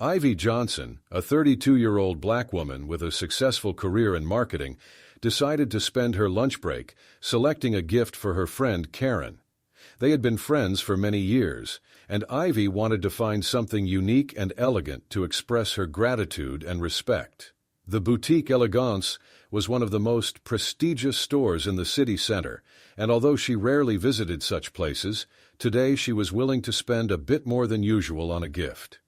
Ivy Johnson, a 32-year-old black woman with a successful career in marketing, decided to spend her lunch break selecting a gift for her friend Karen. They had been friends for many years, and Ivy wanted to find something unique and elegant to express her gratitude and respect. The Boutique Elegance was one of the most prestigious stores in the city center, and although she rarely visited such places, today she was willing to spend a bit more than usual on a gift.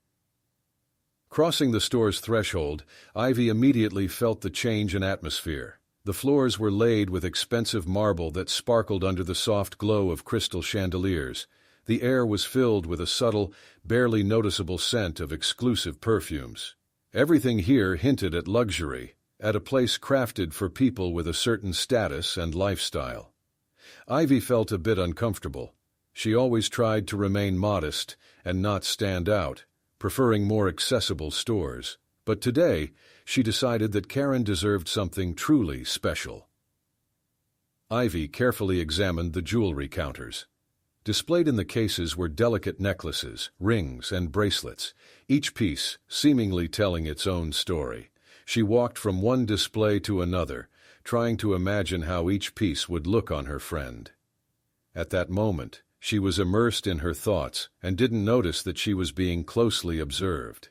Crossing the store's threshold, Ivy immediately felt the change in atmosphere. The floors were laid with expensive marble that sparkled under the soft glow of crystal chandeliers. The air was filled with a subtle, barely noticeable scent of exclusive perfumes. Everything here hinted at luxury, at a place crafted for people with a certain status and lifestyle. Ivy felt a bit uncomfortable. She always tried to remain modest and not stand out, preferring more accessible stores. But today, she decided that Karen deserved something truly special. Ivy carefully examined the jewelry counters. Displayed in the cases were delicate necklaces, rings, and bracelets, each piece seemingly telling its own story. She walked from one display to another, trying to imagine how each piece would look on her friend. At that moment, she was immersed in her thoughts and didn't notice that she was being closely observed.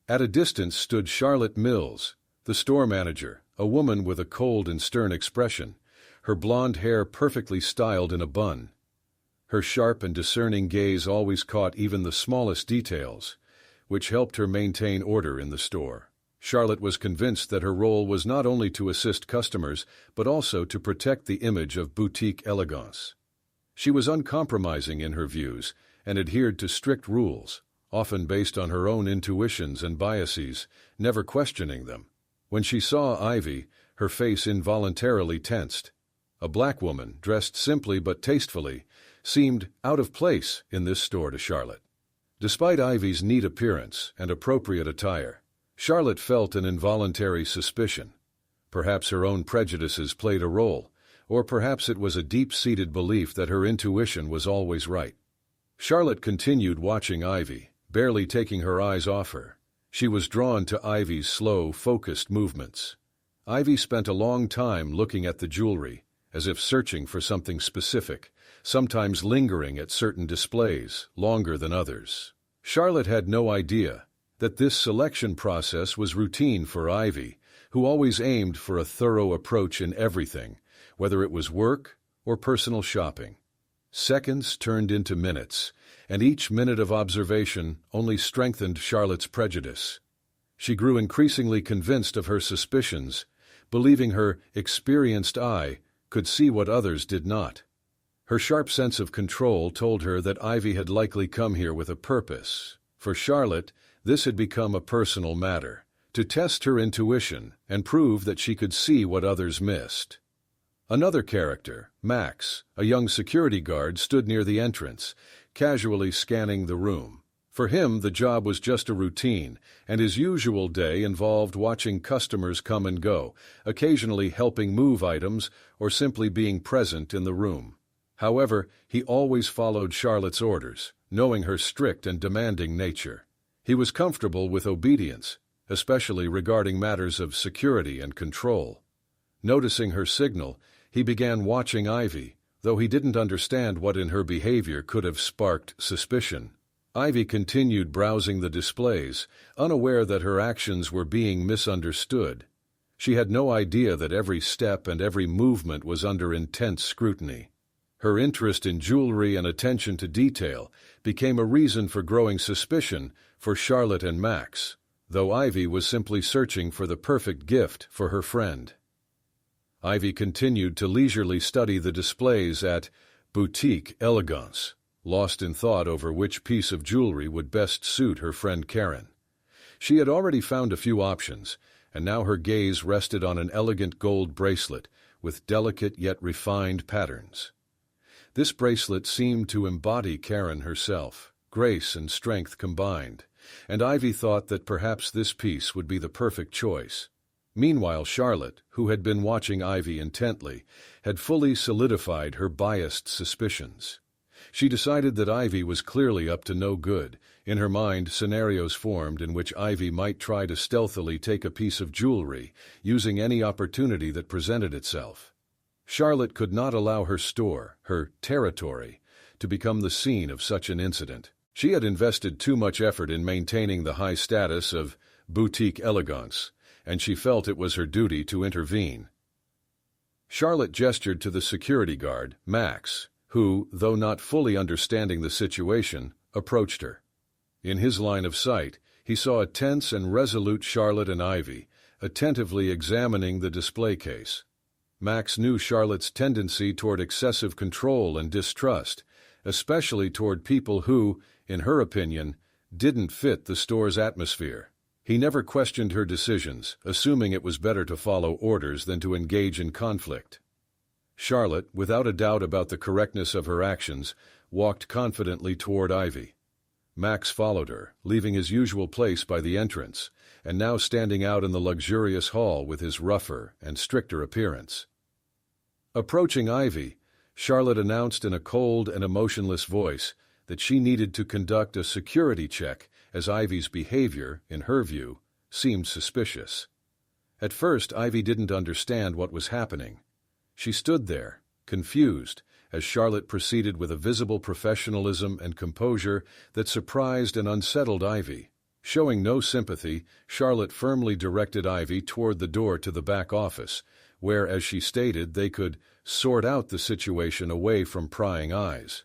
At a distance stood Charlotte Mills, the store manager, a woman with a cold and stern expression, her blonde hair perfectly styled in a bun. Her sharp and discerning gaze always caught even the smallest details, which helped her maintain order in the store. Charlotte was convinced that her role was not only to assist customers, but also to protect the image of boutique elegance. She was uncompromising in her views and adhered to strict rules, often based on her own intuitions and biases, never questioning them. When she saw Ivy, her face involuntarily tensed. A black woman, dressed simply but tastefully, seemed out of place in this store to Charlotte. Despite Ivy's neat appearance and appropriate attire, Charlotte felt an involuntary suspicion. Perhaps her own prejudices played a role, or perhaps it was a deep-seated belief that her intuition was always right. Charlotte continued watching Ivy, barely taking her eyes off her. She was drawn to Ivy's slow, focused movements. Ivy spent a long time looking at the jewelry, as if searching for something specific, sometimes lingering at certain displays, longer than others. Charlotte had no idea that this selection process was routine for Ivy, who always aimed for a thorough approach in everything, whether it was work or personal shopping. Seconds turned into minutes, and each minute of observation only strengthened Charlotte's prejudice. She grew increasingly convinced of her suspicions, believing her experienced eye could see what others did not. Her sharp sense of control told her that Ivy had likely come here with a purpose. For Charlotte, this had become a personal matter, to test her intuition and prove that she could see what others missed. Another character, Max, a young security guard, stood near the entrance, casually scanning the room. For him, the job was just a routine, and his usual day involved watching customers come and go, occasionally helping move items or simply being present in the room. However, he always followed Charlotte's orders, knowing her strict and demanding nature. He was comfortable with obedience, especially regarding matters of security and control. Noticing her signal, he began watching Ivy, though he didn't understand what in her behavior could have sparked suspicion. Ivy continued browsing the displays, unaware that her actions were being misunderstood. She had no idea that every step and every movement was under intense scrutiny. Her interest in jewelry and attention to detail became a reason for growing suspicion for Charlotte and Max, though Ivy was simply searching for the perfect gift for her friend. Ivy continued to leisurely study the displays at Boutique Elegance, lost in thought over which piece of jewelry would best suit her friend Karen. She had already found a few options, and now her gaze rested on an elegant gold bracelet with delicate yet refined patterns. This bracelet seemed to embody Karen herself, grace and strength combined, and Ivy thought that perhaps this piece would be the perfect choice. Meanwhile, Charlotte, who had been watching Ivy intently, had fully solidified her biased suspicions. She decided that Ivy was clearly up to no good, In her mind, scenarios formed in which Ivy might try to stealthily take a piece of jewelry, using any opportunity that presented itself. Charlotte could not allow her store, her territory, to become the scene of such an incident. She had invested too much effort in maintaining the high status of boutique elegance, and she felt it was her duty to intervene. Charlotte gestured to the security guard, Max, who, though not fully understanding the situation, approached her. In his line of sight, he saw a tense and resolute Charlotte and Ivy, attentively examining the display case. Max knew Charlotte's tendency toward excessive control and distrust, especially toward people who, in her opinion, didn't fit the store's atmosphere. He never questioned her decisions, assuming it was better to follow orders than to engage in conflict. Charlotte, without a doubt about the correctness of her actions, walked confidently toward Ivy. Max followed her, leaving his usual place by the entrance, and now standing out in the luxurious hall with his rougher and stricter appearance. Approaching Ivy, Charlotte announced in a cold and emotionless voice that she needed to conduct a security check as Ivy's behavior, in her view, seemed suspicious. At first, Ivy didn't understand what was happening. She stood there, confused, as Charlotte proceeded with a visible professionalism and composure that surprised and unsettled Ivy. Showing no sympathy, Charlotte firmly directed Ivy toward the door to the back office, where, as she stated, they could sort out the situation away from prying eyes.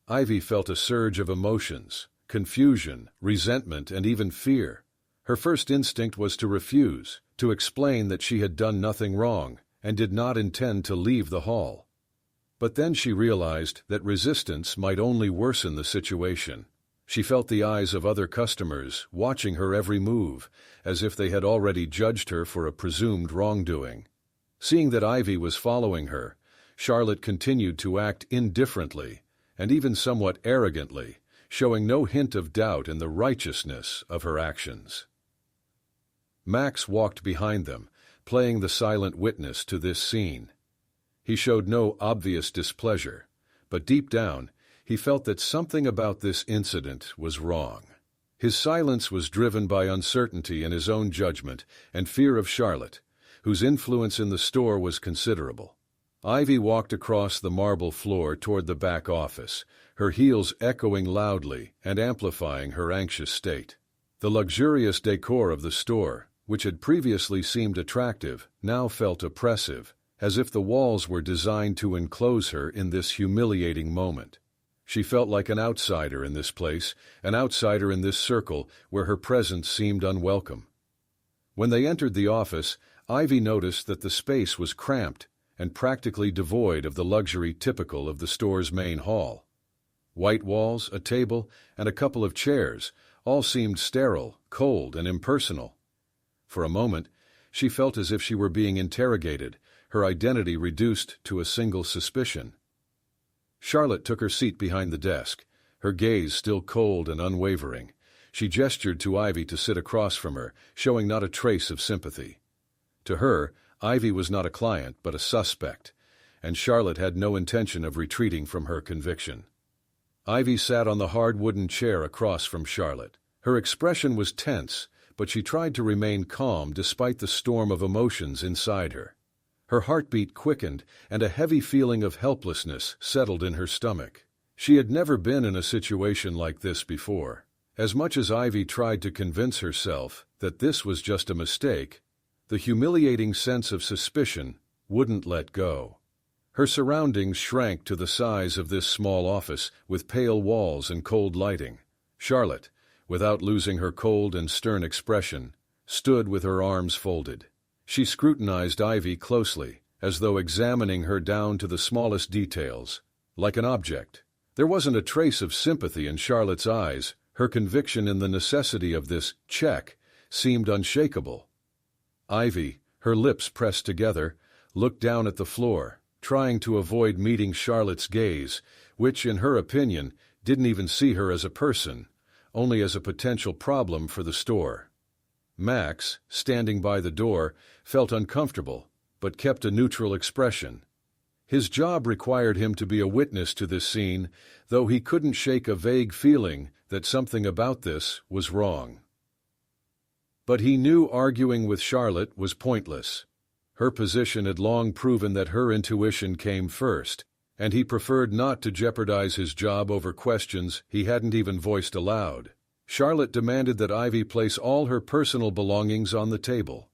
Ivy felt a surge of emotions, confusion, resentment, and even fear. Her first instinct was to refuse, to explain that she had done nothing wrong and did not intend to leave the hall. But then she realized that resistance might only worsen the situation. She felt the eyes of other customers watching her every move, as if they had already judged her for a presumed wrongdoing. Seeing that Ivy was following her, Charlotte continued to act indifferently and even somewhat arrogantly, showing no hint of doubt in the righteousness of her actions. Max walked behind them, playing the silent witness to this scene. He showed no obvious displeasure, but deep down, he felt that something about this incident was wrong. His silence was driven by uncertainty in his own judgment and fear of Charlotte, whose influence in the store was considerable. Ivy walked across the marble floor toward the back office, her heels echoing loudly and amplifying her anxious state. The luxurious decor of the store, which had previously seemed attractive, now felt oppressive, as if the walls were designed to enclose her in this humiliating moment. She felt like an outsider in this place, an outsider in this circle where her presence seemed unwelcome. When they entered the office, Ivy noticed that the space was cramped and practically devoid of the luxury typical of the store's main hall. White walls, a table, and a couple of chairs all seemed sterile, cold, and impersonal. For a moment, she felt as if she were being interrogated, her identity reduced to a single suspicion. Charlotte took her seat behind the desk, her gaze still cold and unwavering. She gestured to Ivy to sit across from her, showing not a trace of sympathy. To her, Ivy was not a client but a suspect, and Charlotte had no intention of retreating from her conviction. Ivy sat on the hard wooden chair across from Charlotte. Her expression was tense, but she tried to remain calm despite the storm of emotions inside her. Her heartbeat quickened, and a heavy feeling of helplessness settled in her stomach. She had never been in a situation like this before. As much as Ivy tried to convince herself that this was just a mistake, the humiliating sense of suspicion wouldn't let go. Her surroundings shrank to the size of this small office with pale walls and cold lighting. Charlotte, without losing her cold and stern expression, stood with her arms folded. She scrutinized Ivy closely, as though examining her down to the smallest details, like an object. There wasn't a trace of sympathy in Charlotte's eyes. Her conviction in the necessity of this check seemed unshakable. Ivy, her lips pressed together, looked down at the floor, trying to avoid meeting Charlotte's gaze, which, in her opinion, didn't even see her as a person, only as a potential problem for the store. Max, standing by the door, felt uncomfortable, but kept a neutral expression. His job required him to be a witness to this scene, though he couldn't shake a vague feeling that something about this was wrong. But he knew arguing with Charlotte was pointless. Her position had long proven that her intuition came first, and he preferred not to jeopardize his job over questions he hadn't even voiced aloud. Charlotte demanded that Ivy place all her personal belongings on the table.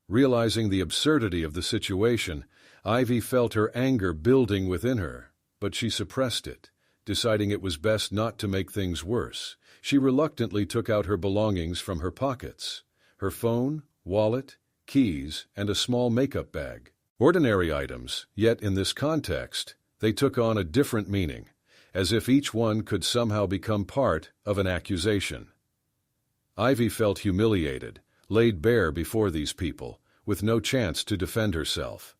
Realizing the absurdity of the situation, Ivy felt her anger building within her, but she suppressed it, deciding it was best not to make things worse. She reluctantly took out her belongings from her pockets: her phone, wallet, keys, and a small makeup bag. Ordinary items, yet in this context, they took on a different meaning, as if each one could somehow become part of an accusation. Ivy felt humiliated, laid bare before these people, with no chance to defend herself.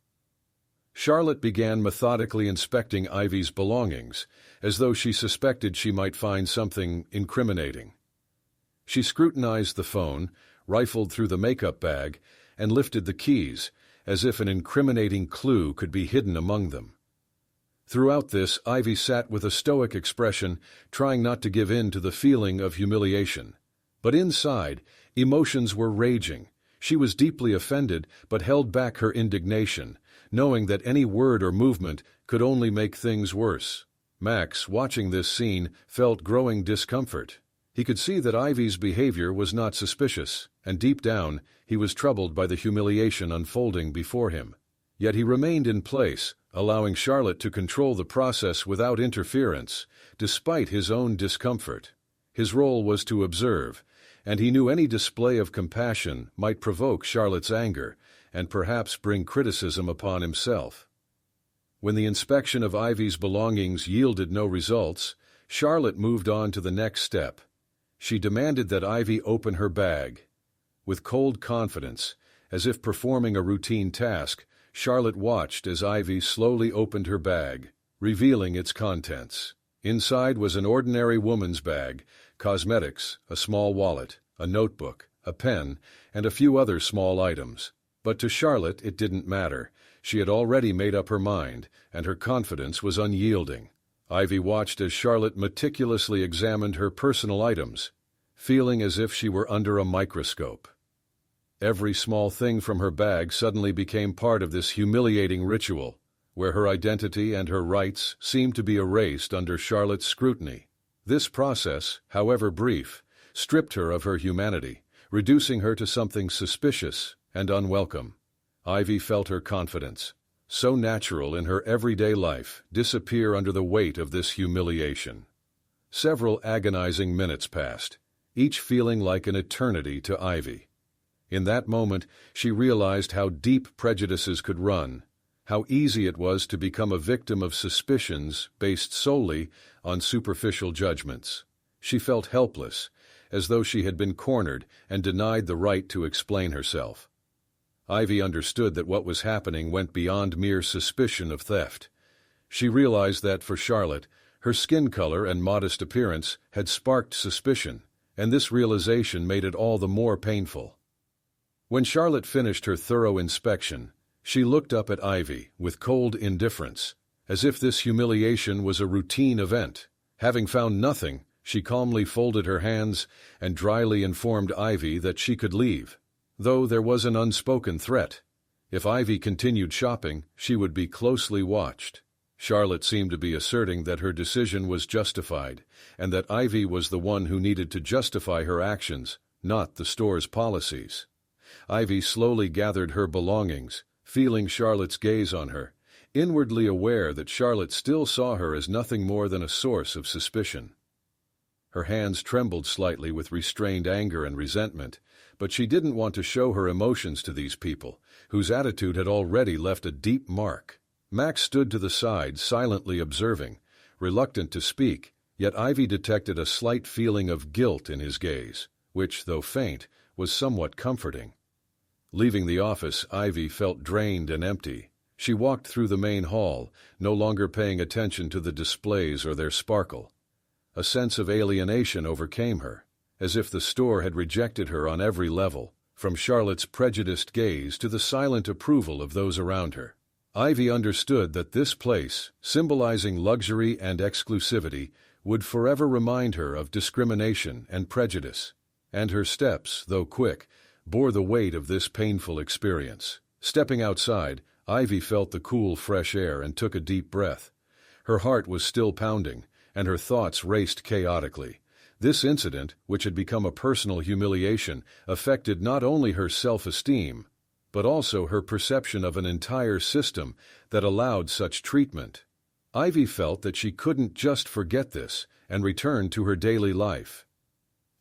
Charlotte began methodically inspecting Ivy's belongings, as though she suspected she might find something incriminating. She scrutinized the phone, rifled through the makeup bag, and lifted the keys, as if an incriminating clue could be hidden among them. Throughout this, Ivy sat with a stoic expression, trying not to give in to the feeling of humiliation. But inside, emotions were raging. She was deeply offended, but held back her indignation, knowing that any word or movement could only make things worse. Max, watching this scene, felt growing discomfort. He could see that Ivy's behavior was not suspicious, and deep down, he was troubled by the humiliation unfolding before him. Yet he remained in place, allowing Charlotte to control the process without interference, despite his own discomfort. His role was to observe, and he knew any display of compassion might provoke Charlotte's anger and perhaps bring criticism upon himself. When the inspection of Ivy's belongings yielded no results, Charlotte moved on to the next step. She demanded that Ivy open her bag. With cold confidence, as if performing a routine task, Charlotte watched as Ivy slowly opened her bag, revealing its contents. Inside was an ordinary woman's bag, cosmetics, a small wallet, a notebook, a pen, and a few other small items. But to Charlotte it didn't matter. She had already made up her mind, and her confidence was unyielding. Ivy watched as Charlotte meticulously examined her personal items, feeling as if she were under a microscope. Every small thing from her bag suddenly became part of this humiliating ritual, where her identity and her rights seemed to be erased under Charlotte's scrutiny. This process, however brief, stripped her of her humanity, reducing her to something suspicious and unwelcome. Ivy felt her confidence, so natural in her everyday life, disappear under the weight of this humiliation. Several agonizing minutes passed, each feeling like an eternity to Ivy. In that moment, she realized how deep prejudices could run, how easy it was to become a victim of suspicions based solely on superficial judgments. She felt helpless, as though she had been cornered and denied the right to explain herself. Ivy understood that what was happening went beyond mere suspicion of theft. She realized that, for Charlotte, her skin color and modest appearance had sparked suspicion, and this realization made it all the more painful. When Charlotte finished her thorough inspection, she looked up at Ivy with cold indifference, as if this humiliation was a routine event. Having found nothing, she calmly folded her hands and dryly informed Ivy that she could leave, though there was an unspoken threat. If Ivy continued shopping, she would be closely watched. Charlotte seemed to be asserting that her decision was justified, and that Ivy was the one who needed to justify her actions, not the store's policies. Ivy slowly gathered her belongings, feeling Charlotte's gaze on her, inwardly aware that Charlotte still saw her as nothing more than a source of suspicion. Her hands trembled slightly with restrained anger and resentment, but she didn't want to show her emotions to these people, whose attitude had already left a deep mark. Max stood to the side, silently observing, reluctant to speak, yet Ivy detected a slight feeling of guilt in his gaze, which, though faint, was somewhat comforting. Leaving the office, Ivy felt drained and empty. She walked through the main hall, no longer paying attention to the displays or their sparkle. A sense of alienation overcame her, as if the store had rejected her on every level, from Charlotte's prejudiced gaze to the silent approval of those around her. Ivy understood that this place, symbolizing luxury and exclusivity, would forever remind her of discrimination and prejudice, and her steps, though quick, bore the weight of this painful experience. Stepping outside, Ivy felt the cool, fresh air and took a deep breath. Her heart was still pounding, and her thoughts raced chaotically. This incident, which had become a personal humiliation, affected not only her self-esteem, but also her perception of an entire system that allowed such treatment. Ivy felt that she couldn't just forget this and return to her daily life.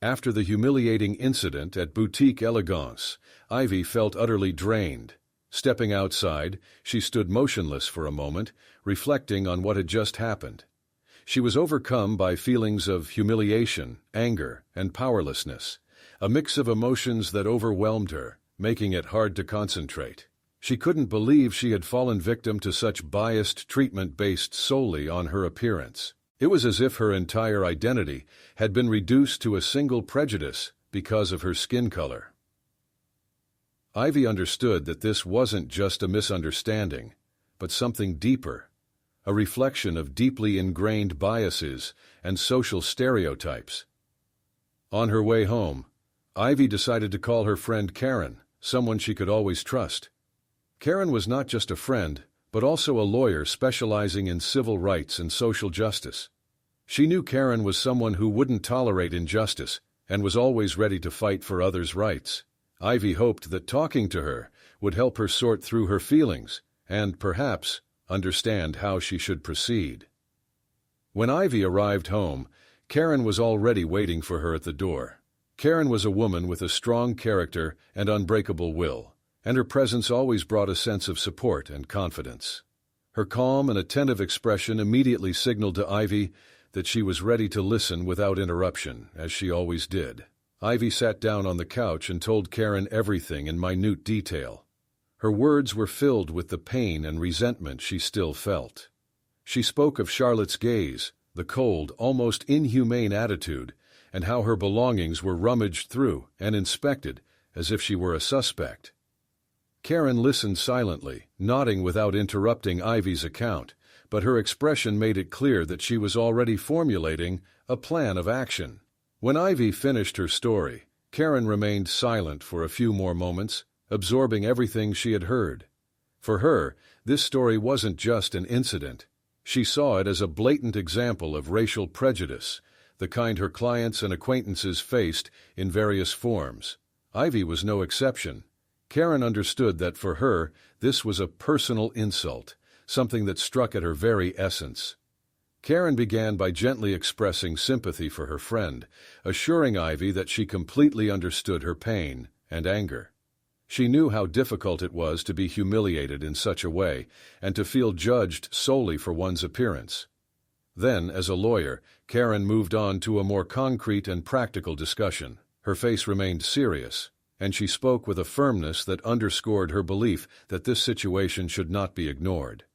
After the humiliating incident at Boutique Elegance, Ivy felt utterly drained. Stepping outside, she stood motionless for a moment, reflecting on what had just happened. She was overcome by feelings of humiliation, anger, and powerlessness, a mix of emotions that overwhelmed her, making it hard to concentrate. She couldn't believe she had fallen victim to such biased treatment based solely on her appearance. It was as if her entire identity had been reduced to a single prejudice because of her skin color. Ivy understood that this wasn't just a misunderstanding, but something deeper, a reflection of deeply ingrained biases and social stereotypes. On her way home, Ivy decided to call her friend Karen, someone she could always trust. Karen was not just a friend, but also a lawyer specializing in civil rights and social justice. She knew Karen was someone who wouldn't tolerate injustice and was always ready to fight for others' rights. Ivy hoped that talking to her would help her sort through her feelings and, perhaps, understand how she should proceed. When Ivy arrived home, Karen was already waiting for her at the door. Karen was a woman with a strong character and unbreakable will, and her presence always brought a sense of support and confidence. Her calm and attentive expression immediately signaled to Ivy that she was ready to listen without interruption, as she always did. Ivy sat down on the couch and told Karen everything in minute detail. Her words were filled with the pain and resentment she still felt. She spoke of Charlotte's gaze, the cold, almost inhumane attitude, and how her belongings were rummaged through and inspected as if she were a suspect. Karen listened silently, nodding without interrupting Ivy's account, but her expression made it clear that she was already formulating a plan of action. When Ivy finished her story, Karen remained silent for a few more moments, absorbing everything she had heard. For her, this story wasn't just an incident. She saw it as a blatant example of racial prejudice, the kind her clients and acquaintances faced in various forms. Ivy was no exception. Karen understood that for her, this was a personal insult, something that struck at her very essence. Karen began by gently expressing sympathy for her friend, assuring Ivy that she completely understood her pain and anger. She knew how difficult it was to be humiliated in such a way and to feel judged solely for one's appearance. Then, as a lawyer, Karen moved on to a more concrete and practical discussion. Her face remained serious, and she spoke with a firmness that underscored her belief that this situation should not be ignored.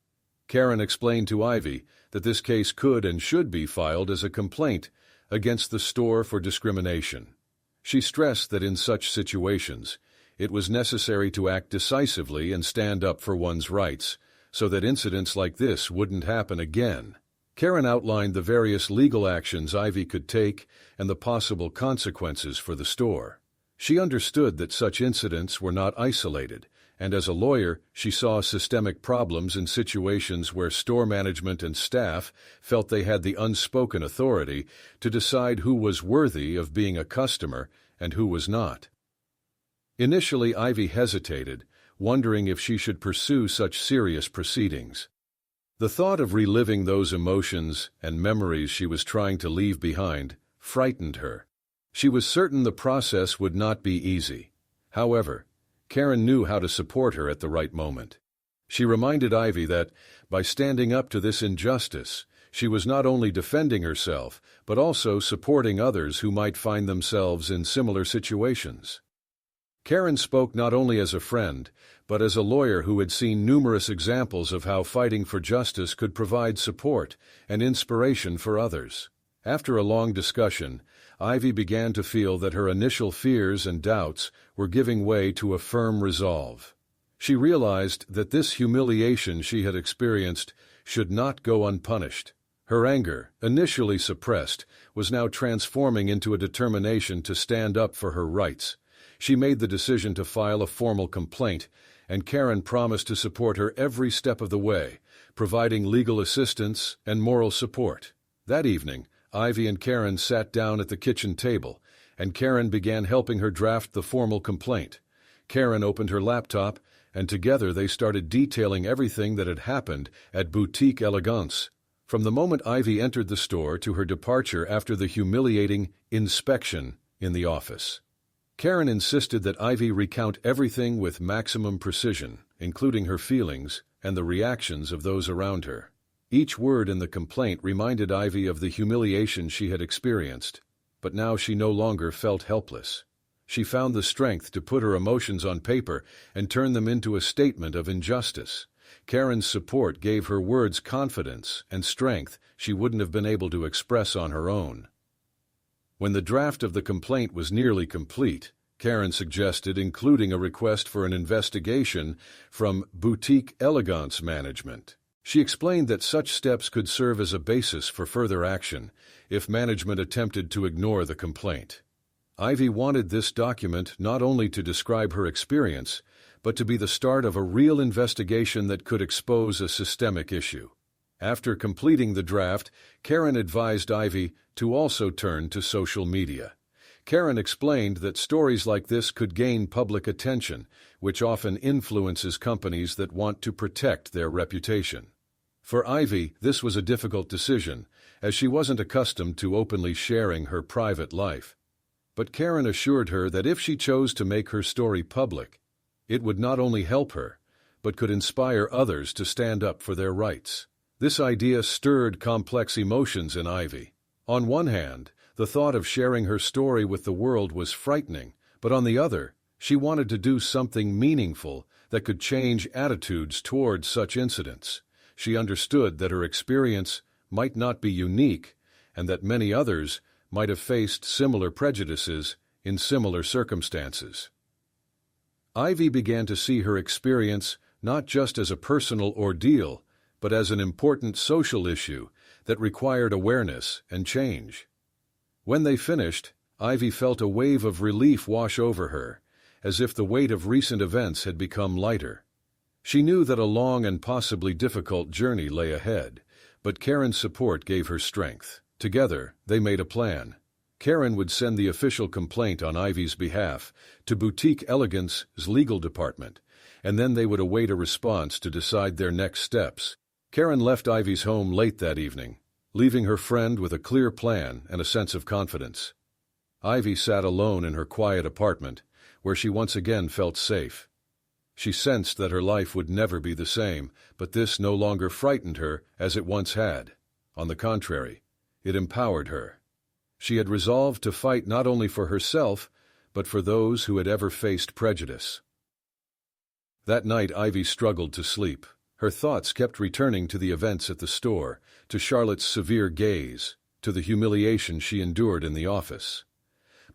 Karen explained to Ivy that this case could and should be filed as a complaint against the store for discrimination. She stressed that in such situations, it was necessary to act decisively and stand up for one's rights, so that incidents like this wouldn't happen again. Karen outlined the various legal actions Ivy could take and the possible consequences for the store. She understood that such incidents were not isolated, and as a lawyer, she saw systemic problems in situations where store management and staff felt they had the unspoken authority to decide who was worthy of being a customer and who was not. Initially, Ivy hesitated, wondering if she should pursue such serious proceedings. The thought of reliving those emotions and memories she was trying to leave behind frightened her. She was certain the process would not be easy. However, Karen knew how to support her at the right moment. She reminded Ivy that, by standing up to this injustice, she was not only defending herself, but also supporting others who might find themselves in similar situations. Karen spoke not only as a friend, but as a lawyer who had seen numerous examples of how fighting for justice could provide support and inspiration for others. After a long discussion, Ivy began to feel that her initial fears and doubts were giving way to a firm resolve. She realized that this humiliation she had experienced should not go unpunished. Her anger, initially suppressed, was now transforming into a determination to stand up for her rights. She made the decision to file a formal complaint, and Karen promised to support her every step of the way, providing legal assistance and moral support. That evening, Ivy and Karen sat down at the kitchen table, and Karen began helping her draft the formal complaint. Karen opened her laptop, and together they started detailing everything that had happened at Boutique Elegance, from the moment Ivy entered the store to her departure after the humiliating inspection in the office. Karen insisted that Ivy recount everything with maximum precision, including her feelings and the reactions of those around her. Each word in the complaint reminded Ivy of the humiliation she had experienced, but now she no longer felt helpless. She found the strength to put her emotions on paper and turn them into a statement of injustice. Karen's support gave her words confidence and strength she wouldn't have been able to express on her own. When the draft of the complaint was nearly complete, Karen suggested including a request for an investigation from Boutique Elegance management. She explained that such steps could serve as a basis for further action if management attempted to ignore the complaint. Ivy wanted this document not only to describe her experience, but to be the start of a real investigation that could expose a systemic issue. After completing the draft, Karen advised Ivy to also turn to social media. Karen explained that stories like this could gain public attention, which often influences companies that want to protect their reputation. For Ivy, this was a difficult decision, as she wasn't accustomed to openly sharing her private life. But Karen assured her that if she chose to make her story public, it would not only help her, but could inspire others to stand up for their rights. This idea stirred complex emotions in Ivy. On one hand, the thought of sharing her story with the world was frightening, but on the other, she wanted to do something meaningful that could change attitudes toward such incidents. She understood that her experience might not be unique, and that many others might have faced similar prejudices in similar circumstances. Ivy began to see her experience not just as a personal ordeal, but as an important social issue that required awareness and change. When they finished, Ivy felt a wave of relief wash over her, as if the weight of recent events had become lighter. She knew that a long and possibly difficult journey lay ahead, but Karen's support gave her strength. Together, they made a plan. Karen would send the official complaint on Ivy's behalf to Boutique Elegance's legal department, and then they would await a response to decide their next steps. Karen left Ivy's home late that evening, leaving her friend with a clear plan and a sense of confidence. Ivy sat alone in her quiet apartment, where she once again felt safe. She sensed that her life would never be the same, but this no longer frightened her as it once had. On the contrary, it empowered her. She had resolved to fight not only for herself, but for those who had ever faced prejudice. That night, Ivy struggled to sleep. Her thoughts kept returning to the events at the store, to Charlotte's severe gaze, to the humiliation she endured in the office.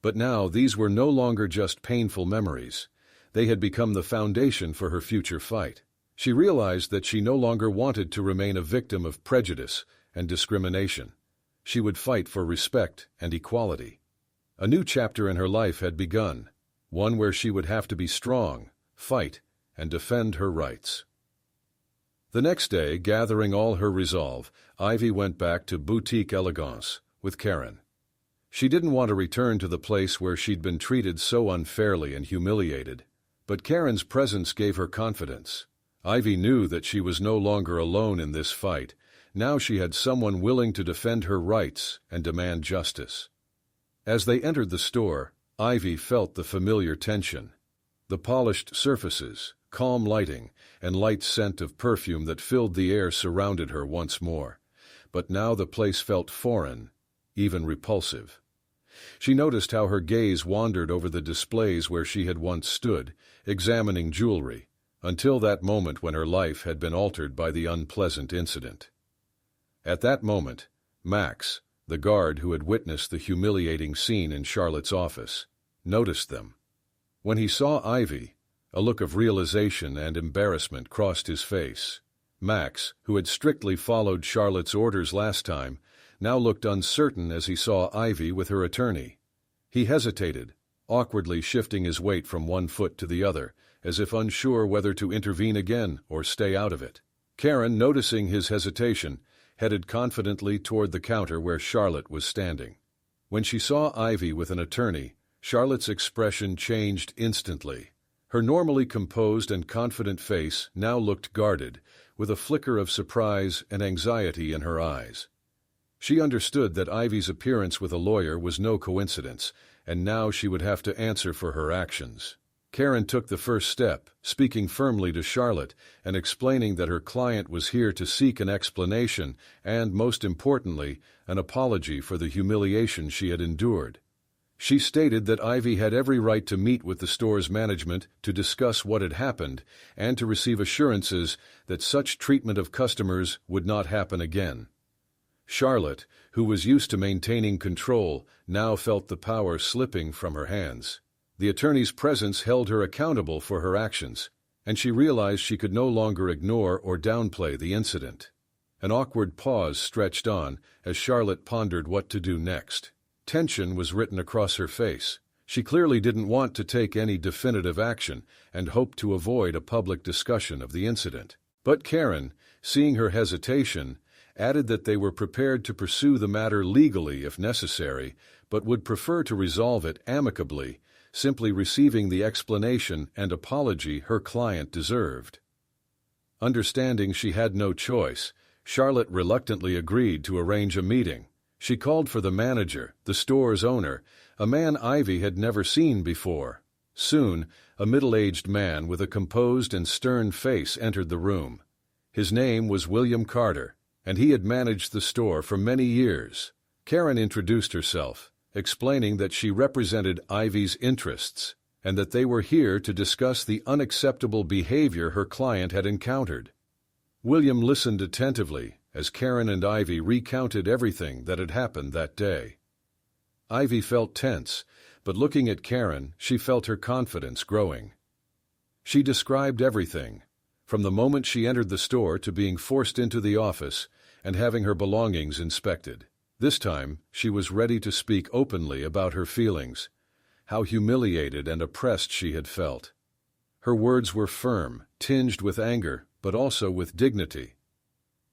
But now these were no longer just painful memories. They had become the foundation for her future fight. She realized that she no longer wanted to remain a victim of prejudice and discrimination. She would fight for respect and equality. A new chapter in her life had begun, one where she would have to be strong, fight, and defend her rights. The next day, gathering all her resolve, Ivy went back to Boutique Elegance with Karen. She didn't want to return to the place where she'd been treated so unfairly and humiliated, but Karen's presence gave her confidence. Ivy knew that she was no longer alone in this fight. Now she had someone willing to defend her rights and demand justice. As they entered the store, Ivy felt the familiar tension. The polished surfaces, calm lighting, and light scent of perfume that filled the air surrounded her once more. But now the place felt foreign, even repulsive. She noticed how her gaze wandered over the displays where she had once stood, examining jewelry, until that moment when her life had been altered by the unpleasant incident. At that moment, Max, the guard who had witnessed the humiliating scene in Charlotte's office, noticed them. When he saw Ivy, a look of realization and embarrassment crossed his face. Max, who had strictly followed Charlotte's orders last time, now looked uncertain as he saw Ivy with her attorney. He hesitated, awkwardly shifting his weight from one foot to the other, as if unsure whether to intervene again or stay out of it. Karen, noticing his hesitation, headed confidently toward the counter where Charlotte was standing. When she saw Ivy with an attorney, Charlotte's expression changed instantly. Her normally composed and confident face now looked guarded, with a flicker of surprise and anxiety in her eyes. She understood that Ivy's appearance with a lawyer was no coincidence, and now she would have to answer for her actions. Karen took the first step, speaking firmly to Charlotte and explaining that her client was here to seek an explanation and, most importantly, an apology for the humiliation she had endured. She stated that Ivy had every right to meet with the store's management to discuss what had happened and to receive assurances that such treatment of customers would not happen again. Charlotte, who was used to maintaining control, now felt the power slipping from her hands. The attorney's presence held her accountable for her actions, and she realized she could no longer ignore or downplay the incident. An awkward pause stretched on as Charlotte pondered what to do next. Tension was written across her face. She clearly didn't want to take any definitive action and hoped to avoid a public discussion of the incident. But Karen, seeing her hesitation, added that they were prepared to pursue the matter legally if necessary, but would prefer to resolve it amicably, simply receiving the explanation and apology her client deserved. Understanding she had no choice, Charlotte reluctantly agreed to arrange a meeting. She called for the manager, the store's owner, a man Ivy had never seen before. Soon, a middle-aged man with a composed and stern face entered the room. His name was William Carter, and he had managed the store for many years. Karen introduced herself, explaining that she represented Ivy's interests and that they were here to discuss the unacceptable behavior her client had encountered. William listened attentively as Karen and Ivy recounted everything that had happened that day. Ivy felt tense, but looking at Karen, she felt her confidence growing. She described everything, from the moment she entered the store to being forced into the office and having her belongings inspected. This time, she was ready to speak openly about her feelings, how humiliated and oppressed she had felt. Her words were firm, tinged with anger, but also with dignity.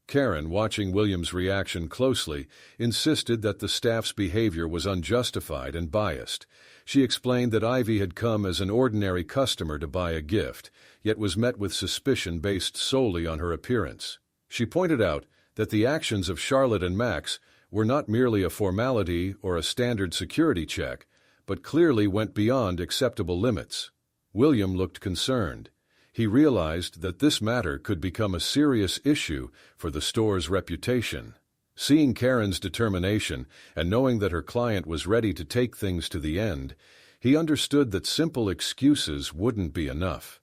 Karen, watching William's reaction closely, insisted that the staff's behavior was unjustified and biased. She explained that Ivy had come as an ordinary customer to buy a gift, yet was met with suspicion based solely on her appearance. She pointed out that the actions of Charlotte and Max were not merely a formality or a standard security check, but clearly went beyond acceptable limits. William looked concerned. He realized that this matter could become a serious issue for the store's reputation. Seeing Karen's determination and knowing that her client was ready to take things to the end, he understood that simple excuses wouldn't be enough.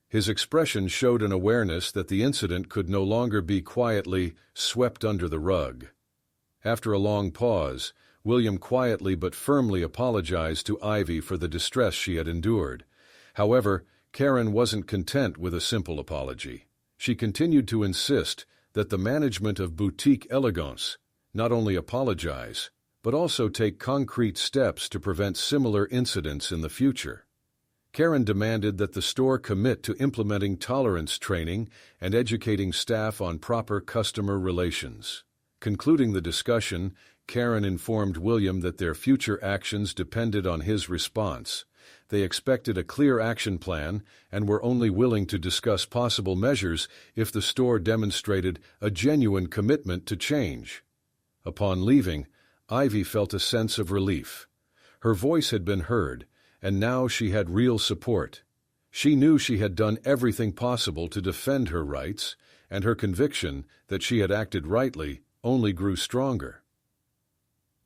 His expression showed an awareness that the incident could no longer be quietly swept under the rug. After a long pause, William quietly but firmly apologized to Ivy for the distress she had endured. However, Karen wasn't content with a simple apology. She continued to insist that the management of Boutique Elegance not only apologize, but also take concrete steps to prevent similar incidents in the future. Karen demanded that the store commit to implementing tolerance training and educating staff on proper customer relations. Concluding the discussion, Karen informed William that their future actions depended on his response. They expected a clear action plan and were only willing to discuss possible measures if the store demonstrated a genuine commitment to change. Upon leaving, Ivy felt a sense of relief. Her voice had been heard, and now she had real support. She knew she had done everything possible to defend her rights, and her conviction that she had acted rightly only grew stronger.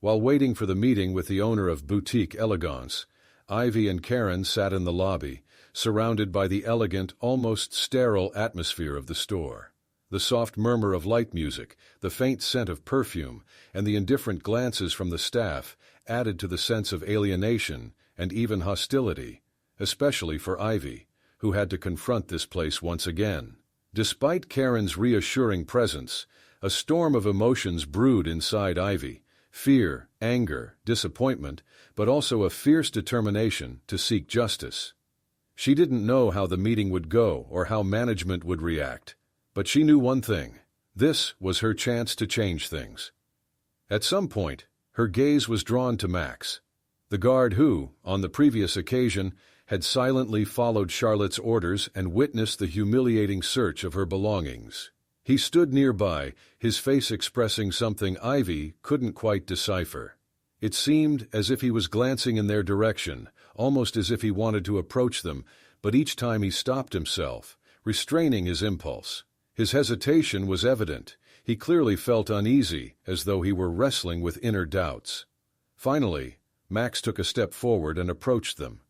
While waiting for the meeting with the owner of Boutique Elegance, Ivy and Karen sat in the lobby, surrounded by the elegant, almost sterile atmosphere of the store. The soft murmur of light music, the faint scent of perfume, and the indifferent glances from the staff added to the sense of alienation and even hostility, especially for Ivy, who had to confront this place once again. Despite Karen's reassuring presence, a storm of emotions brewed inside Ivy: fear, anger, disappointment, but also a fierce determination to seek justice. She didn't know how the meeting would go or how management would react, but she knew one thing: this was her chance to change things. At some point, her gaze was drawn to Max, the guard who, on the previous occasion, had silently followed Charlotte's orders and witnessed the humiliating search of her belongings. He stood nearby, his face expressing something Ivy couldn't quite decipher. It seemed as if he was glancing in their direction, almost as if he wanted to approach them, but each time he stopped himself, restraining his impulse. His hesitation was evident. He clearly felt uneasy, as though he were wrestling with inner doubts. Finally, Max took a step forward and approached them.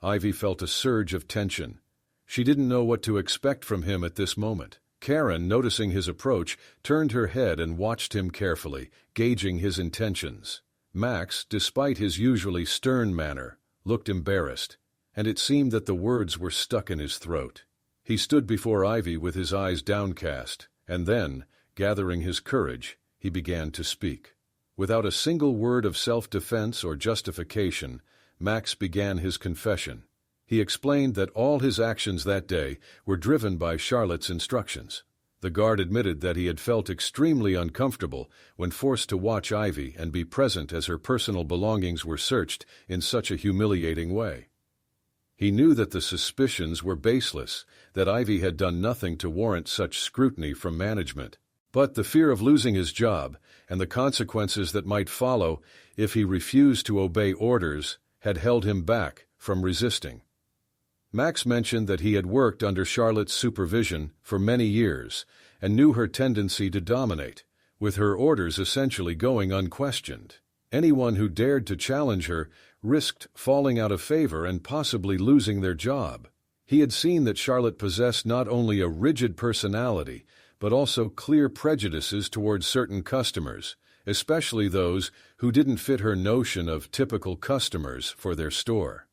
Ivy felt a surge of tension. She didn't know what to expect from him at this moment. Karen, noticing his approach, turned her head and watched him carefully, gauging his intentions. Max, despite his usually stern manner, looked embarrassed, and it seemed that the words were stuck in his throat. He stood before Ivy with his eyes downcast, and then, gathering his courage, he began to speak. Without a single word of self-defense or justification, Max began his confession. He explained that all his actions that day were driven by Charlotte's instructions. The guard admitted that he had felt extremely uncomfortable when forced to watch Ivy and be present as her personal belongings were searched in such a humiliating way. He knew that the suspicions were baseless, that Ivy had done nothing to warrant such scrutiny from management. But the fear of losing his job and the consequences that might follow if he refused to obey orders had held him back from resisting. Max mentioned that he had worked under Charlotte's supervision for many years and knew her tendency to dominate, with her orders essentially going unquestioned. Anyone who dared to challenge her risked falling out of favor and possibly losing their job. He had seen that Charlotte possessed not only a rigid personality, but also clear prejudices towards certain customers, especially those who didn't fit her notion of typical customers for their store.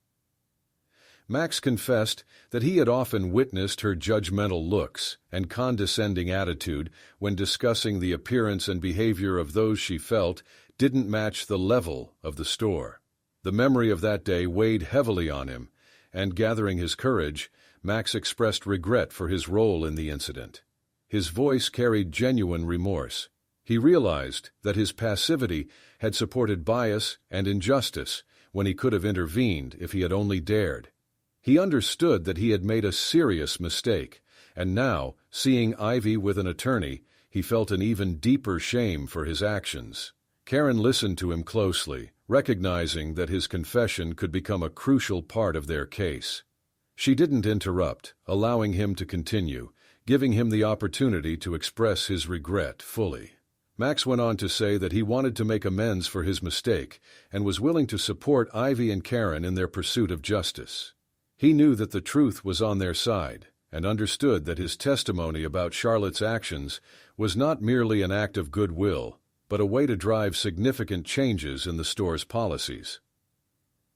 Max confessed that he had often witnessed her judgmental looks and condescending attitude when discussing the appearance and behavior of those she felt didn't match the level of the store. The memory of that day weighed heavily on him, and gathering his courage, Max expressed regret for his role in the incident. His voice carried genuine remorse. He realized that his passivity had supported bias and injustice when he could have intervened if he had only dared. He understood that he had made a serious mistake, and now, seeing Ivy with an attorney, he felt an even deeper shame for his actions. Karen listened to him closely, recognizing that his confession could become a crucial part of their case. She didn't interrupt, allowing him to continue, giving him the opportunity to express his regret fully. Max went on to say that he wanted to make amends for his mistake and was willing to support Ivy and Karen in their pursuit of justice. He knew that the truth was on their side and understood that his testimony about Charlotte's actions was not merely an act of goodwill, but a way to drive significant changes in the store's policies.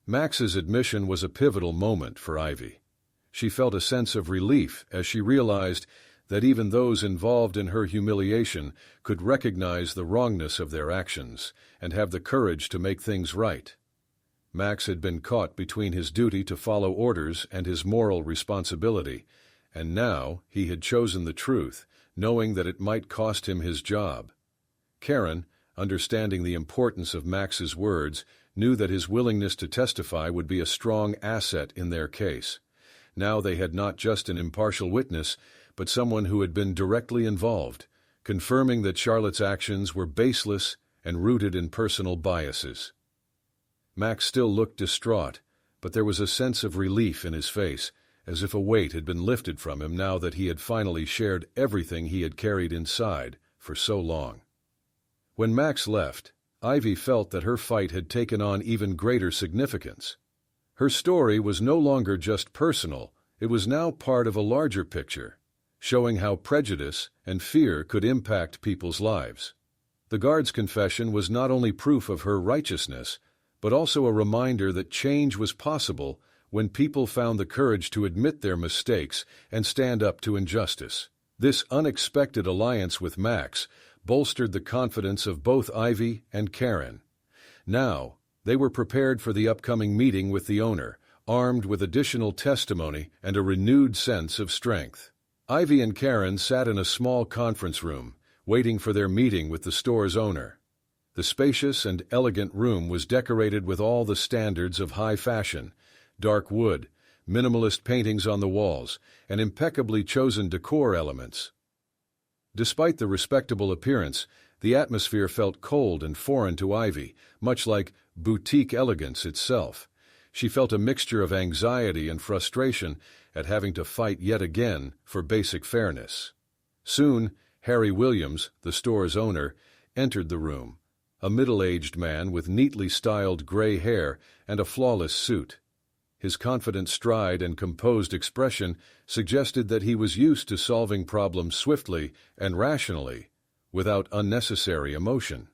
Max's admission was a pivotal moment for Ivy. She felt a sense of relief as she realized that even those involved in her humiliation could recognize the wrongness of their actions and have the courage to make things right. Max had been caught between his duty to follow orders and his moral responsibility, and now he had chosen the truth, knowing that it might cost him his job. Karen, understanding the importance of Max's words, knew that his willingness to testify would be a strong asset in their case. Now they had not just an impartial witness, but someone who had been directly involved, confirming that Charlotte's actions were baseless and rooted in personal biases. Max still looked distraught, but there was a sense of relief in his face, as if a weight had been lifted from him now that he had finally shared everything he had carried inside for so long. When Max left, Ivy felt that her fight had taken on even greater significance. Her story was no longer just personal, it was now part of a larger picture, showing how prejudice and fear could impact people's lives. The guard's confession was not only proof of her righteousness, but also a reminder that change was possible when people found the courage to admit their mistakes and stand up to injustice. This unexpected alliance with Max bolstered the confidence of both Ivy and Karen. Now, they were prepared for the upcoming meeting with the owner, armed with additional testimony and a renewed sense of strength. Ivy and Karen sat in a small conference room, waiting for their meeting with the store's owner. The spacious and elegant room was decorated with all the standards of high fashion: dark wood, minimalist paintings on the walls, and impeccably chosen decor elements. Despite the respectable appearance, the atmosphere felt cold and foreign to Ivy, much like boutique elegance itself. She felt a mixture of anxiety and frustration at having to fight yet again for basic fairness. Soon, Harry Williams, the store's owner, entered the room, a middle-aged man with neatly styled gray hair and a flawless suit. His confident stride and composed expression suggested that he was used to solving problems swiftly and rationally, without unnecessary emotion.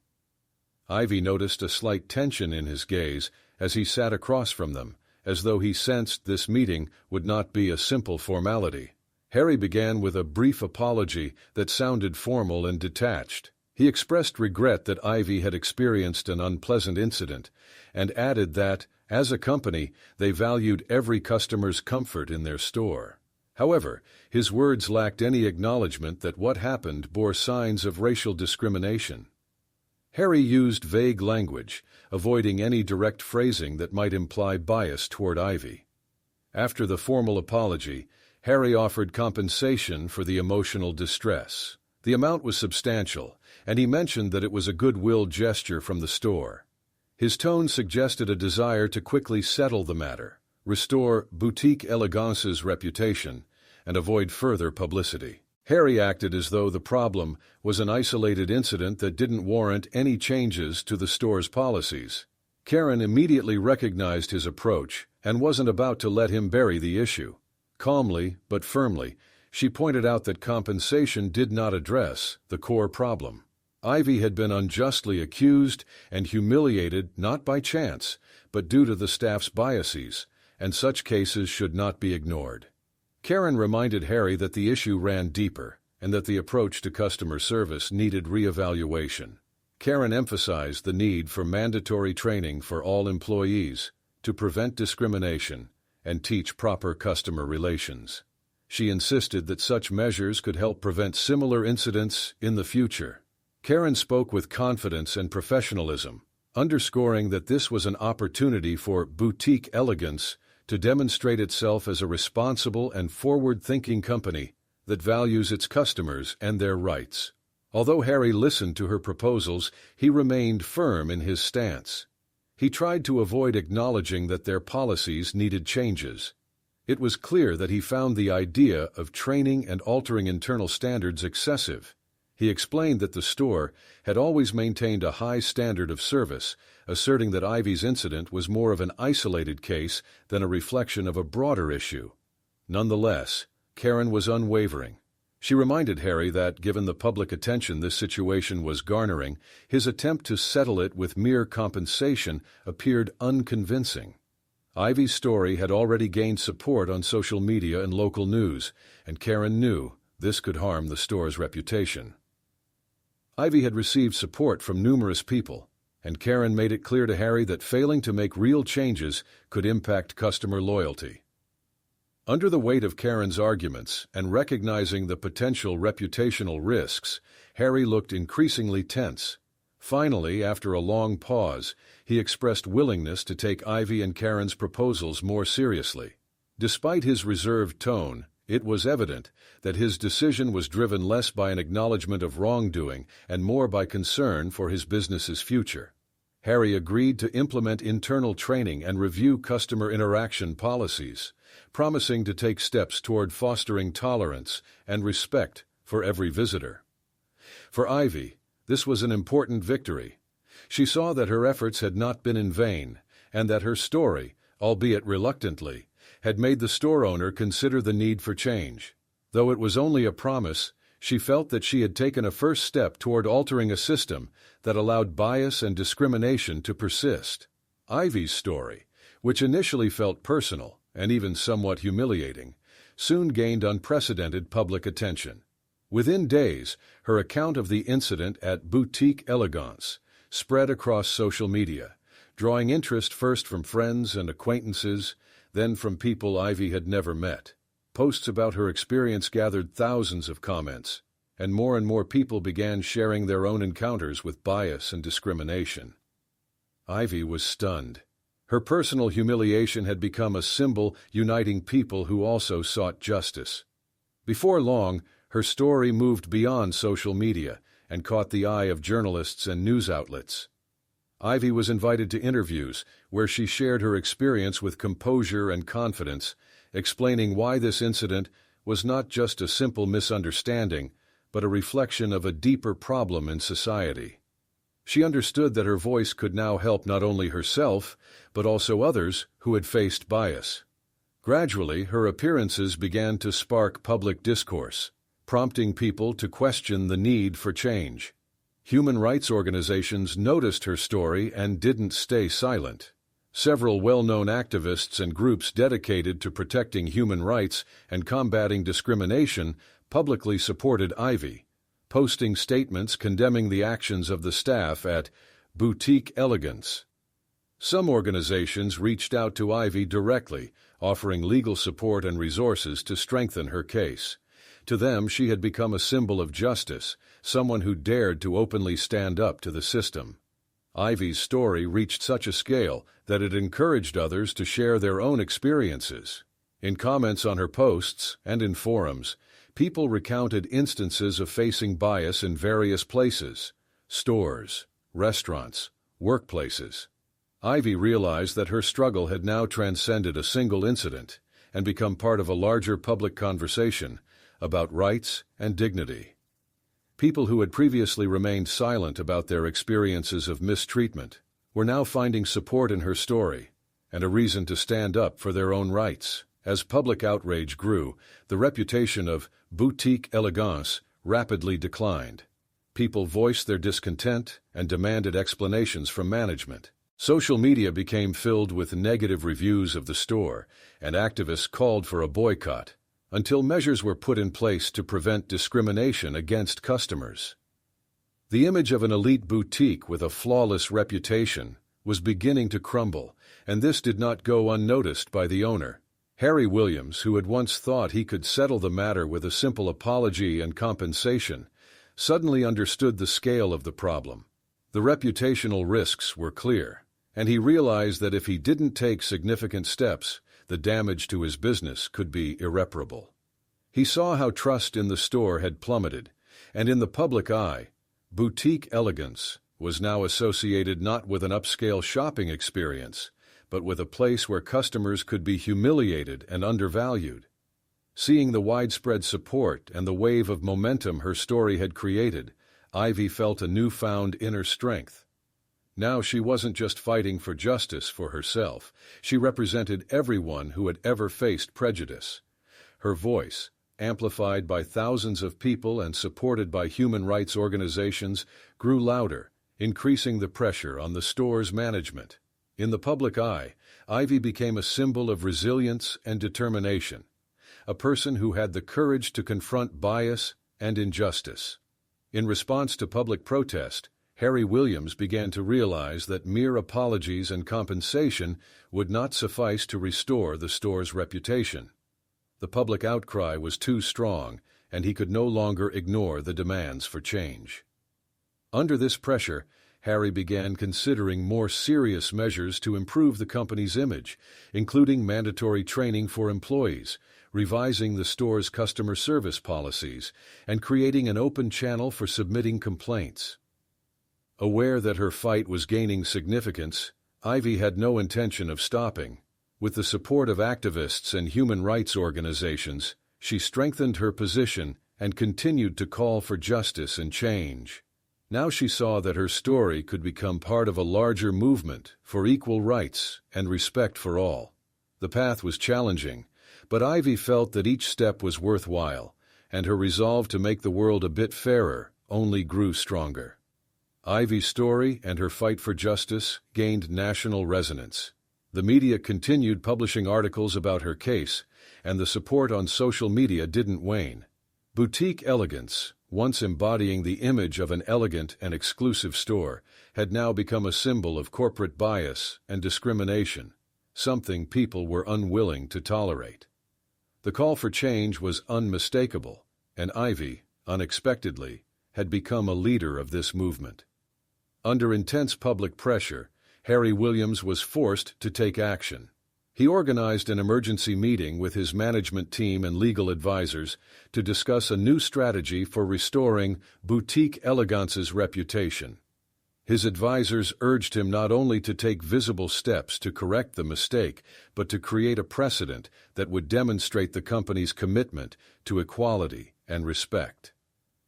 Ivy noticed a slight tension in his gaze as he sat across from them, as though he sensed this meeting would not be a simple formality. Harry began with a brief apology that sounded formal and detached. He expressed regret that Ivy had experienced an unpleasant incident, and added that, as a company, they valued every customer's comfort in their store. However, his words lacked any acknowledgement that what happened bore signs of racial discrimination. Harry used vague language, avoiding any direct phrasing that might imply bias toward Ivy. After the formal apology, Harry offered compensation for the emotional distress. The amount was substantial, and he mentioned that it was a goodwill gesture from the store. His tone suggested a desire to quickly settle the matter, restore Boutique Elegance's reputation, and avoid further publicity. Harry acted as though the problem was an isolated incident that didn't warrant any changes to the store's policies. Karen immediately recognized his approach and wasn't about to let him bury the issue. Calmly but firmly, she pointed out that compensation did not address the core problem. Ivy had been unjustly accused and humiliated not by chance, but due to the staff's biases, and such cases should not be ignored. Karen reminded Harry that the issue ran deeper, and that the approach to customer service needed reevaluation. Karen emphasized the need for mandatory training for all employees to prevent discrimination and teach proper customer relations. She insisted that such measures could help prevent similar incidents in the future. Karen spoke with confidence and professionalism, underscoring that this was an opportunity for Boutique Elegance to demonstrate itself as a responsible and forward-thinking company that values its customers and their rights. Although Harry listened to her proposals, he remained firm in his stance. He tried to avoid acknowledging that their policies needed changes. It was clear that he found the idea of training and altering internal standards excessive. He explained that the store had always maintained a high standard of service, asserting that Ivy's incident was more of an isolated case than a reflection of a broader issue. Nonetheless, Karen was unwavering. She reminded Harry that, given the public attention this situation was garnering, his attempt to settle it with mere compensation appeared unconvincing. Ivy's story had already gained support on social media and local news, and Karen knew this could harm the store's reputation. Ivy had received support from numerous people, and Karen made it clear to Harry that failing to make real changes could impact customer loyalty. Under the weight of Karen's arguments and recognizing the potential reputational risks, Harry looked increasingly tense. Finally, after a long pause, he expressed willingness to take Ivy and Karen's proposals more seriously. Despite his reserved tone, it was evident that his decision was driven less by an acknowledgement of wrongdoing and more by concern for his business's future. Harry agreed to implement internal training and review customer interaction policies, promising to take steps toward fostering tolerance and respect for every visitor. For Ivy, this was an important victory. She saw that her efforts had not been in vain, and that her story, albeit reluctantly, had made the store owner consider the need for change. Though it was only a promise, she felt that she had taken a first step toward altering a system that allowed bias and discrimination to persist. Ivy's story, which initially felt personal and even somewhat humiliating, soon gained unprecedented public attention. Within days, her account of the incident at Boutique Elegance spread across social media, drawing interest first from friends and acquaintances, then from people Ivy had never met. Posts about her experience gathered thousands of comments, and more people began sharing their own encounters with bias and discrimination. Ivy was stunned. Her personal humiliation had become a symbol uniting people who also sought justice. Before long, her story moved beyond social media and caught the eye of journalists and news outlets. Ivy was invited to interviews where she shared her experience with composure and confidence, explaining why this incident was not just a simple misunderstanding, but a reflection of a deeper problem in society. She understood that her voice could now help not only herself, but also others who had faced bias. Gradually, her appearances began to spark public discourse, prompting people to question the need for change. Human rights organizations noticed her story and didn't stay silent. Several well-known activists and groups dedicated to protecting human rights and combating discrimination publicly supported Ivy, posting statements condemning the actions of the staff at Boutique Elegance. Some organizations reached out to Ivy directly, offering legal support and resources to strengthen her case. To them, she had become a symbol of justice, someone who dared to openly stand up to the system. Ivy's story reached such a scale that it encouraged others to share their own experiences. In comments on her posts and in forums, people recounted instances of facing bias in various places: stores, restaurants, workplaces. Ivy realized that her struggle had now transcended a single incident and become part of a larger public conversation about rights and dignity. People who had previously remained silent about their experiences of mistreatment were now finding support in her story and a reason to stand up for their own rights. As public outrage grew, the reputation of Boutique Elegance rapidly declined. People voiced their discontent and demanded explanations from management. Social media became filled with negative reviews of the store, and activists called for a boycott, until measures were put in place to prevent discrimination against customers. The image of an elite boutique with a flawless reputation was beginning to crumble, and this did not go unnoticed by the owner. Harry Williams, who had once thought he could settle the matter with a simple apology and compensation, suddenly understood the scale of the problem. The reputational risks were clear, and he realized that if he didn't take significant steps, the damage to his business could be irreparable. He saw how trust in the store had plummeted, and in the public eye, Boutique Elegance was now associated not with an upscale shopping experience, but with a place where customers could be humiliated and undervalued. Seeing the widespread support and the wave of momentum her story had created, Ivy felt a newfound inner strength. Now she wasn't just fighting for justice for herself, she represented everyone who had ever faced prejudice. Her voice, amplified by thousands of people and supported by human rights organizations, grew louder, increasing the pressure on the store's management. In the public eye, Ivy became a symbol of resilience and determination, a person who had the courage to confront bias and injustice. In response to public protest, Harry Williams began to realize that mere apologies and compensation would not suffice to restore the store's reputation. The public outcry was too strong, and he could no longer ignore the demands for change. Under this pressure, Harry began considering more serious measures to improve the company's image, including mandatory training for employees, revising the store's customer service policies, and creating an open channel for submitting complaints. Aware that her fight was gaining significance, Ivy had no intention of stopping. With the support of activists and human rights organizations, she strengthened her position and continued to call for justice and change. Now she saw that her story could become part of a larger movement for equal rights and respect for all. The path was challenging, but Ivy felt that each step was worthwhile, and her resolve to make the world a bit fairer only grew stronger. Ivy's story and her fight for justice gained national resonance. The media continued publishing articles about her case, and the support on social media didn't wane. Boutique elegance, once embodying the image of an elegant and exclusive store, had now become a symbol of corporate bias and discrimination, something people were unwilling to tolerate. The call for change was unmistakable, and Ivy, unexpectedly, had become a leader of this movement. Under intense public pressure, Harry Williams was forced to take action. He organized an emergency meeting with his management team and legal advisors to discuss a new strategy for restoring boutique elegance's reputation. His advisors urged him not only to take visible steps to correct the mistake, but to create a precedent that would demonstrate the company's commitment to equality and respect.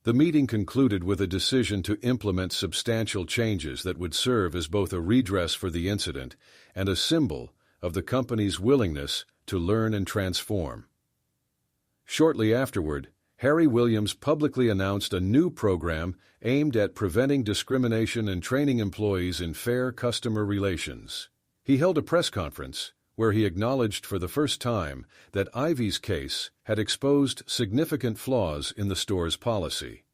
The meeting concluded with a decision to implement substantial changes that would serve as both a redress for the incident and a symbol of the company's willingness to learn and transform. Shortly afterward, Harry Williams publicly announced a new program aimed at preventing discrimination and training employees in fair customer relations. He held a press conference where he acknowledged for the first time that Ivy's case had exposed significant flaws in the store's policy.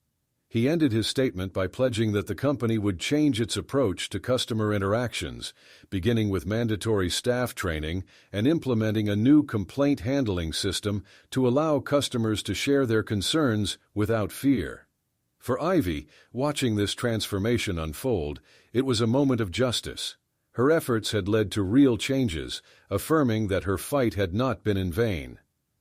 He ended his statement by pledging that the company would change its approach to customer interactions, beginning with mandatory staff training and implementing a new complaint handling system to allow customers to share their concerns without fear. For Ivy, watching this transformation unfold, it was a moment of justice. Her efforts had led to real changes, affirming that her fight had not been in vain.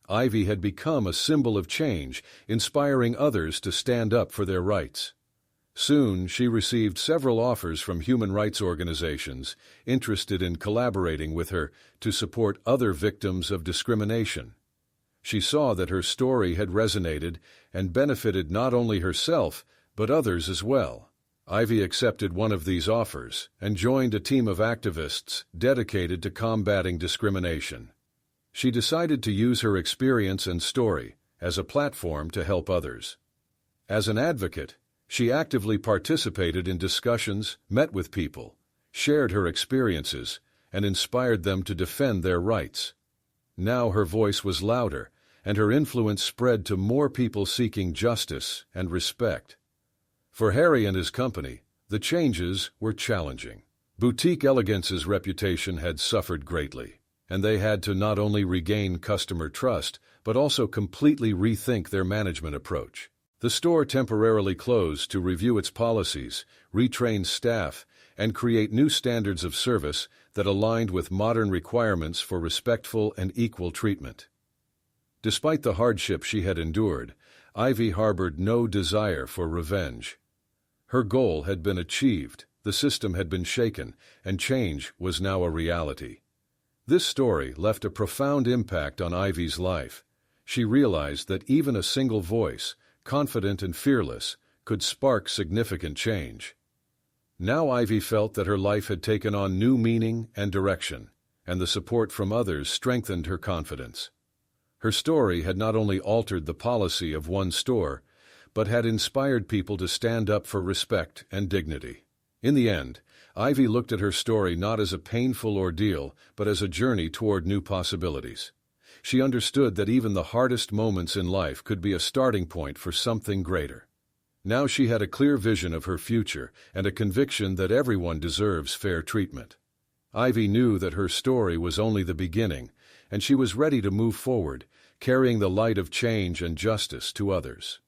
Ivy had become a symbol of change, inspiring others to stand up for their rights. Soon, she received several offers from human rights organizations interested in collaborating with her to support other victims of discrimination. She saw that her story had resonated and benefited not only herself, but others as well. Ivy accepted one of these offers and joined a team of activists dedicated to combating discrimination. She decided to use her experience and story as a platform to help others. As an advocate, she actively participated in discussions, met with people, shared her experiences, and inspired them to defend their rights. Now her voice was louder, and her influence spread to more people seeking justice and respect. For Harry and his company, the changes were challenging. Boutique elegance's reputation had suffered greatly, and they had to not only regain customer trust, but also completely rethink their management approach. The store temporarily closed to review its policies, retrain staff, and create new standards of service that aligned with modern requirements for respectful and equal treatment. Despite the hardship she had endured, Ivy harbored no desire for revenge. Her goal had been achieved, the system had been shaken, and change was now a reality. This story left a profound impact on Ivy's life. She realized that even a single voice, confident and fearless, could spark significant change. Now Ivy felt that her life had taken on new meaning and direction, and the support from others strengthened her confidence. Her story had not only altered the policy of one store, but had inspired people to stand up for respect and dignity. In the end, Ivy looked at her story not as a painful ordeal, but as a journey toward new possibilities. She understood that even the hardest moments in life could be a starting point for something greater. Now she had a clear vision of her future and a conviction that everyone deserves fair treatment. Ivy knew that her story was only the beginning, and she was ready to move forward, carrying the light of change and justice to others.